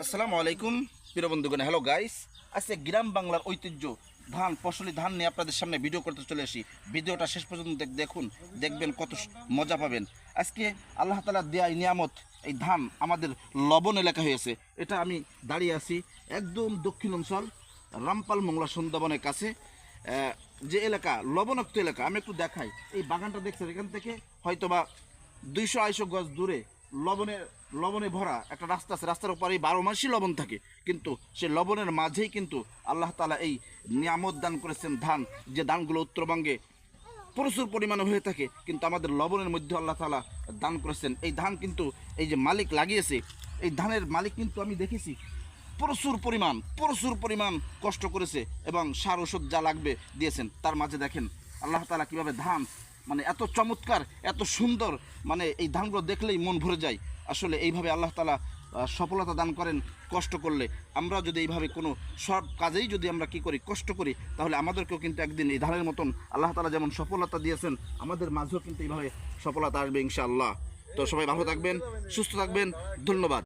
আসসালামু আলাইকুম প্রিয় বন্ধুগণ। হ্যালো গাইস, আজকে গ্রাম বাংলার ঐতিহ্য ধান ফসলি ধান নিয়ে আপনাদের সামনে ভিডিও করতে চলে আসি। ভিডিওটা শেষ পর্যন্ত দেখুন, দেখবেন কত মজা পাবেন। আজকে আল্লাহ তাআলা দেয়া এই নিয়ামত, এই ধান আমাদের লবণ এলাকা হয়েছে। এটা আমি দাঁড়িয়ে আছি একদম দক্ষিণ অঞ্চল রামপাল মংলা সুন্দরবনের কাছে। যে এলাকা লবণাক্ত এলাকা, আমি একটু দেখাই। এই বাগানটা দেখছেন, এখান থেকে হয়তোবা 200-250 গজ দূরে লবণে ভরা একটা রাস্তা আছে। রাস্তার উপরে 12 মাসই লবণ থাকে, কিন্তু সে লবণের মাঝেই কিন্তু আল্লাহ তাআলা এই নিয়ামত দান করেছেন ধান। যে ধানগুলো উত্তরবঙ্গে প্রচুর পরিমাণে হয়ে থাকে, কিন্তু আমাদের লবণের মধ্যে আল্লাহ তাআলা দান করেছেন। এই ধান কিন্তু এই যে মালিক লাগিয়েছে, এই ধানের মালিক কিন্তু আমি দেখেছি প্রচুর পরিমাণ কষ্ট করেছে এবং সার ওষুধ যা লাগবে দিয়েছেন। তার মাঝে দেখেন আল্লাহ তাআলা কীভাবে ধান, মানে এত চমৎকার, এত সুন্দর, মানে এই ধানগুলো দেখলেই মন ভরে যায়। আসলে এইভাবে আল্লাহ তাআলা সফলতা দান করেন কষ্ট করলে। আমরা যদি এইভাবে কোনো সব কাজেই যদি আমরা কি করি, কষ্ট করি, তাহলে আমাদেরকেও কিন্তু একদিন এই ধানের মতন আল্লাহ তাআলা যেমন সফলতা দিয়েছেন, আমাদের মাঝেও কিন্তু এইভাবে সফলতা আসবে ইনশাআল্লাহ। তো সবাই ভালো থাকবেন, সুস্থ থাকবেন, ধন্যবাদ।